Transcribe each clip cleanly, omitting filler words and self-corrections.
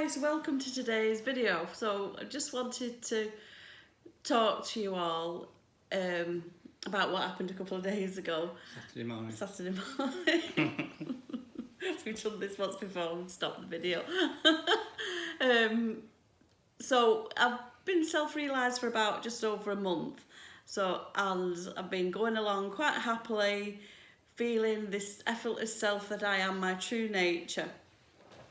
guys, welcome to today's video. So I just wanted to talk to you all about what happened a couple of days ago. Saturday morning. We've done this once before and stopped the video. So I've been self-realised for about just over a month. And I've been going along quite happily, feeling this effortless self that I am, my true nature.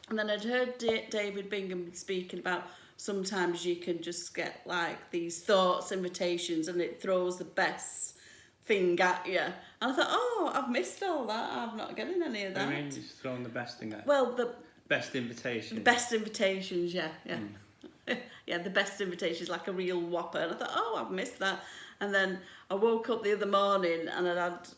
And then I'd heard David Bingham speaking about sometimes you can just get like these thoughts, invitations, and it throws the best thing at you. And I thought, oh, I've missed all that. I'm not getting any of that. I mean, it's thrown the best thing at. Well, the best invitation. The best invitations, yeah. Yeah, the best invitations, like a real whopper. And I thought, oh, I've missed that. And then I woke up the other morning and I'd had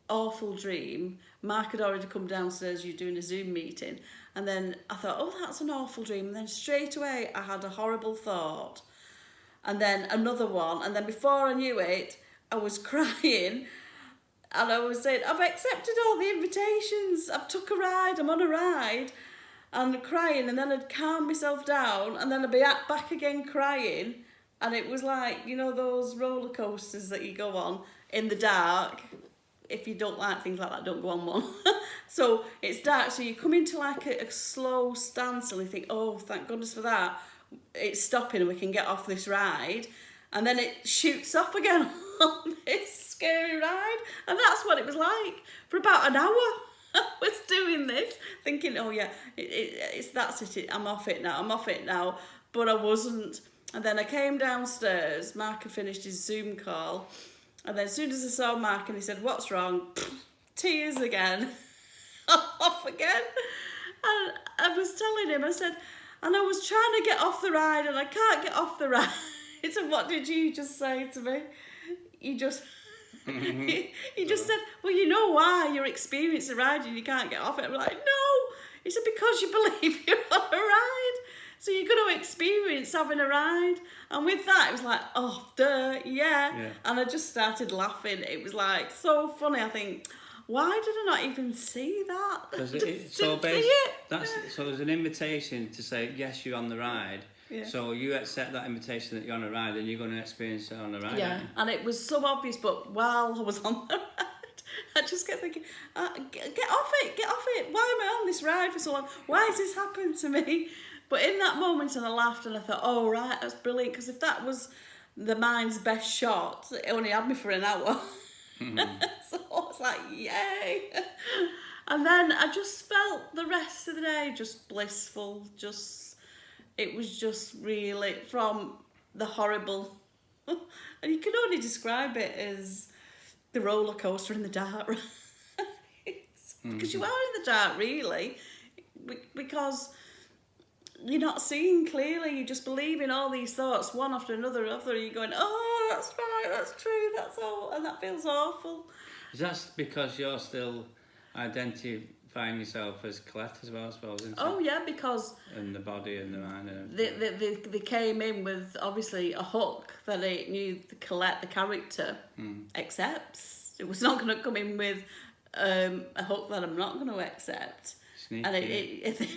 awful dream. Mark had already come downstairs, you're doing a Zoom meeting. And then I thought, oh, that's an awful dream. And then straight away, I had a horrible thought. And then another one. And then before I knew it, I was crying. And I was saying, I've accepted all the invitations. I've took a ride. I'm on a ride. And crying. And then I'd calm myself down. And then I'd be back again crying. And it was like, you know, those roller coasters that you go on in the dark. If you don't like things like that, don't go on one. So it's dark, so you come into like a slow standstill and you think, oh, thank goodness for that. It's stopping and we can get off this ride. And then it shoots off again on this scary ride. And that's what it was like for about an hour. I was doing this, thinking, oh yeah, that's it, I'm off it now. But I wasn't. And then I came downstairs, Mark had finished his Zoom call. And then as soon as I saw Mark and he said, what's wrong? Tears again. Off again. And I was telling him, I said, and I was trying to get off the ride and I can't get off the ride. And what did you just say to me? You just said, well, you know why you're experiencing a ride and you can't get off it. I'm like, no. He said, because you believe you're on a ride. So you're going to experience having a ride. And with that, it was like, oh, duh, yeah. And I just started laughing. It was like so funny. I think, why did I not even see that? So there's an invitation to say, yes, you're on the ride. Yeah. So you accept that invitation that you're on a ride and you're going to experience it on the ride. Yeah, and it was so obvious, but while I was on the ride, I just kept thinking, get off it. Why am I on this ride for so long? Why has this happened to me? But in that moment, and I laughed and I thought, oh, right, that's brilliant. Because if that was the mind's best shot, it only had me for an hour. So I was like, yay. And then I just felt the rest of the day just blissful. It was just really from the horrible. And you can only describe it as the roller coaster in the dark. Because you are in the dark, really. Because you're not seeing clearly, you just believe in all these thoughts, one after another, you're going, oh, that's right, that's true, that's all, and that feels awful. Is that because you're still identifying yourself as Colette as well, I suppose, isn't it? Oh, yeah, because... And the body and the mind and they came in with, obviously, a hook that it knew Colette, the character, accepts. It was not going to come in with a hook that I'm not going to accept. Sneaky. And it is.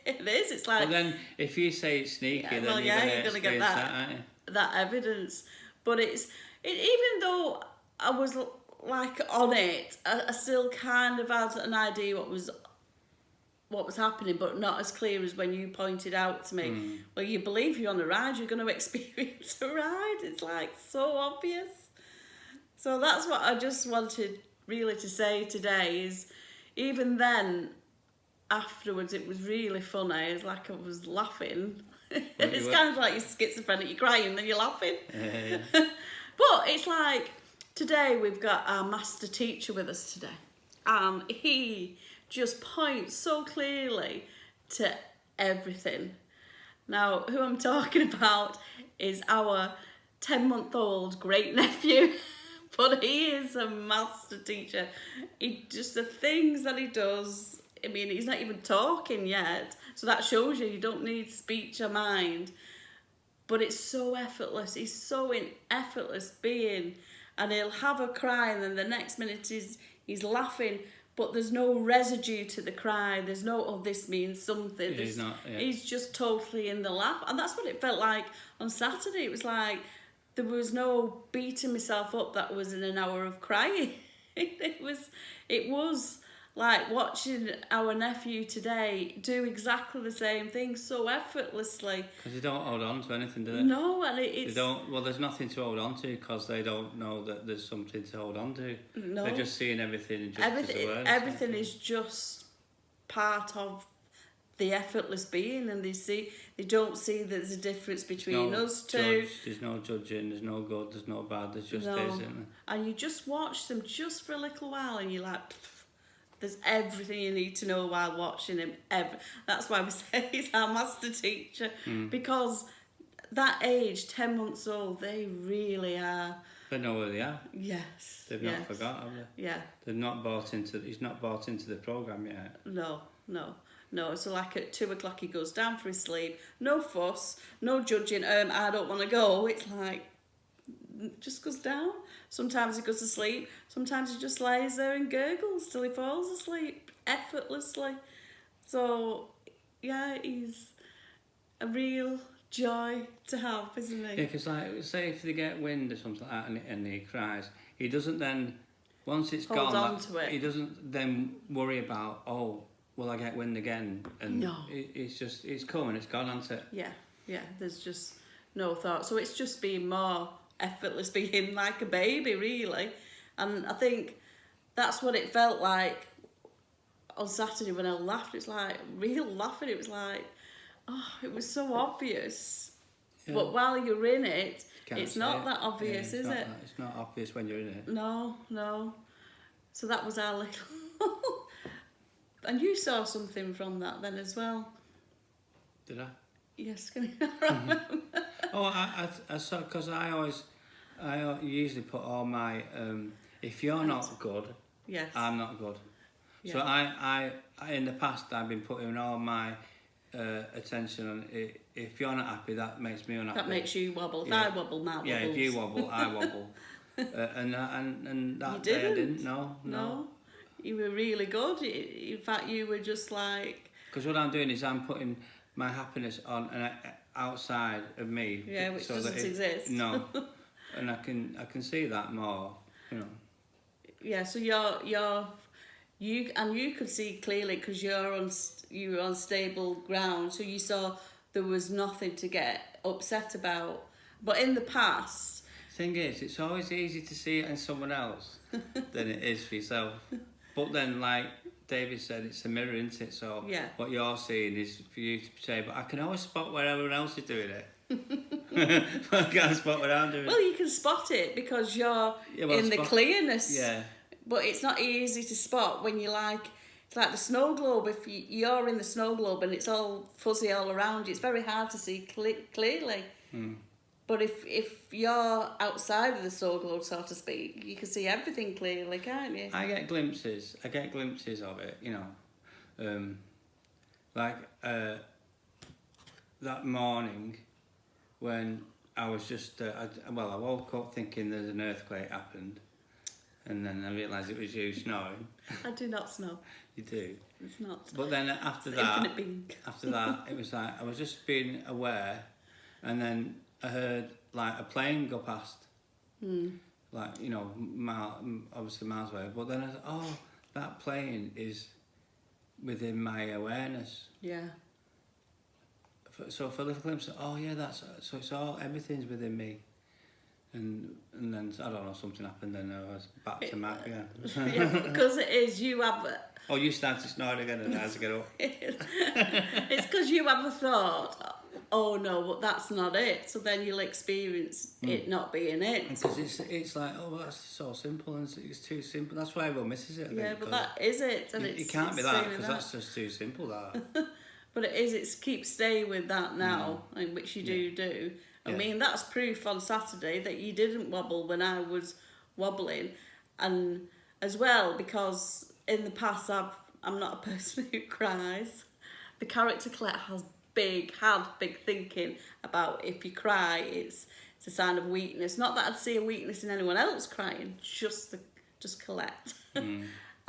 It's like. Well, then, if you say it's sneaky, then you're going to get that, aren't you? That evidence. But even though I was like on it, I still kind of had an idea what was happening, but not as clear as when you pointed out to me. Well, you believe you're on a ride, you're going to experience a ride. It's like so obvious. So that's what I just wanted really to say today. Is even then. Afterwards, it was really funny. It's like I was laughing. It's kind of like you're schizophrenic, you're crying, then you're laughing. Yeah. But it's like today we've got our master teacher with us today, and he just points so clearly to everything. Now, who I'm talking about is our 10-month-old great nephew. But he is a master teacher. The things that he does. I mean, he's not even talking yet. So that shows you don't need speech or mind. But it's so effortless. He's so in effortless being. And he'll have a cry and then the next minute he's laughing but there's no residue to the cry. There's no, oh, this means something. He's not. Yeah. He's just totally in the laugh. And that's what it felt like on Saturday. It was like there was no beating myself up that was in an hour of crying. It was like watching our nephew today do exactly the same thing so effortlessly. Because they don't hold on to anything, do they? No, and it's... They don't. Well, there's nothing to hold on to because they don't know that there's something to hold on to. No. They're just seeing everything just as awareness. Everything is just part of the effortless being, and they don't see that there's a difference between us two. There's no judging, there's no good, there's no bad, there's just No. is, isn't there? And you just watch them just for a little while, and you're like, there's everything you need to know while watching him. That's why we say he's our master teacher, because that age, 10 months old, they really are. They know where they are. Yes. They've not forgot, have they? Yeah. They've not bought into. He's not bought into the program yet. No. So like at 2 o'clock he goes down for his sleep. No fuss, no judging. I don't want to go. It's like just goes down. Sometimes he goes to sleep. Sometimes he just lays there and gurgles till he falls asleep effortlessly. So yeah, he's a real joy to have, isn't he? Yeah, because like say if they get wind or something like that and he cries, he doesn't then once it's Hold gone. on to it. He doesn't then worry about will I get wind again? And No. it's come and it's gone, hasn't it? Yeah. There's just no thought. So it's just being more effortless, being like a baby, really. And I think that's what it felt like on Saturday when I laughed. It's like real laughing. It was like, it was so obvious. Yeah. But while you're in it, Can't it's say not it. that obvious, is it? It's not obvious when you're in it. No. So that was our little... And you saw something from that then as well. Did I? Yes, can you remember? I saw, because I usually put all my, if you're not good, Yes. I'm not good. Yeah. So I in the past, I've been putting all my attention on, if you're not happy, that makes me unhappy. That makes you wobble. If Yeah. I wobble, Matt wobbles. Yeah, if you wobble, I wobble. And that You day I didn't? didn't, no. You were really good. In fact, you were just like... Because what I'm doing is I'm putting my happiness on outside of me. Yeah, which so doesn't that exist. No, and I can see that more, Yeah, so you could see clearly because you were on stable ground, so you saw there was nothing to get upset about. But in the past... Thing is, it's always easy to see it in someone else than it is for yourself. But then, like David said, it's a mirror, isn't it? So Yeah. what you're seeing is for you to say, but I can always spot where everyone else is doing it. But I can't spot what I'm doing. Well, you can spot it because you're in the clearness. Yeah. But it's not easy to spot when you're like... It's like the snow globe. If you're in the snow globe and it's all fuzzy all around you, it's very hard to see clearly. But if you're outside of the snow globe, so to speak, you can see everything clearly, can't you? I get glimpses of it, like that morning when I was just, I woke up thinking there's an earthquake happened, and then I realised it was you snoring. I do not snow. You do. It's not. But then after It's that, infinite being. it was like I was just being aware, and then I heard like a plane go past, like obviously miles away. But then I thought, that plane is within my awareness. Yeah. So for a little glimpse, it's everything's within me. And then I don't know, something happened, and I was back to Mac again. Yeah, because it is, you have... Oh, you started snoring again and I had to get up. It's because you have a thought, oh no, but that's not it. So then you'll experience it not being it. Because it's like, that's so simple, and it's too simple. That's why everyone misses it, I think. Yeah, but that is it. And it can't be that, because that's just too simple, that. But it is, it's keep staying with that now, and which you do. I mean, that's proof on Saturday that you didn't wobble when I was wobbling. And as well, because in the past I'm not a person who cries. The character Colette had big thinking about if you cry, it's a sign of weakness. Not that I'd see a weakness in anyone else crying, just Colette.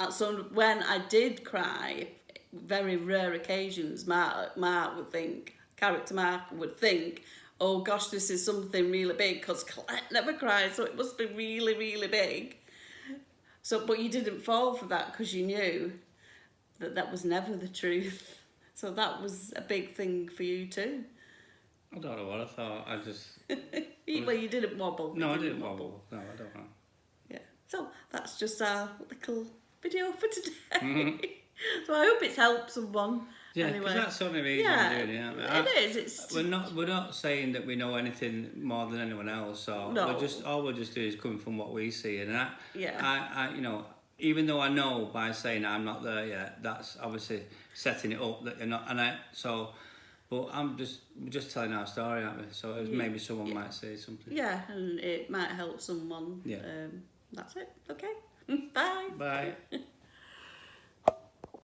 And so when I did cry, very rare occasions, Mark would think, character Mark would think, oh gosh, this is something really big, because Colette never cries, so it must be really, really big. So, but you didn't fall for that because you knew that that was never the truth. So that was a big thing for you too. I don't know what I thought. I just... Well, you didn't wobble. No, I didn't wobble. No, I don't know. Yeah. So that's just our little video for today. Mm-hmm. So I hope it's helped someone. Yeah, because anyway. that's the only reason we're doing it. Aren't we? It is. It's We're not saying that we know anything more than anyone else. So No. we're just doing is coming from what we see, and Yeah. I you know, even though I know by saying I'm not there yet, that's obviously setting it up that you're not, but we're just telling our story, aren't we? So maybe someone might say something. Yeah, and it might help someone. Yeah. That's it. Okay. Bye. Bye.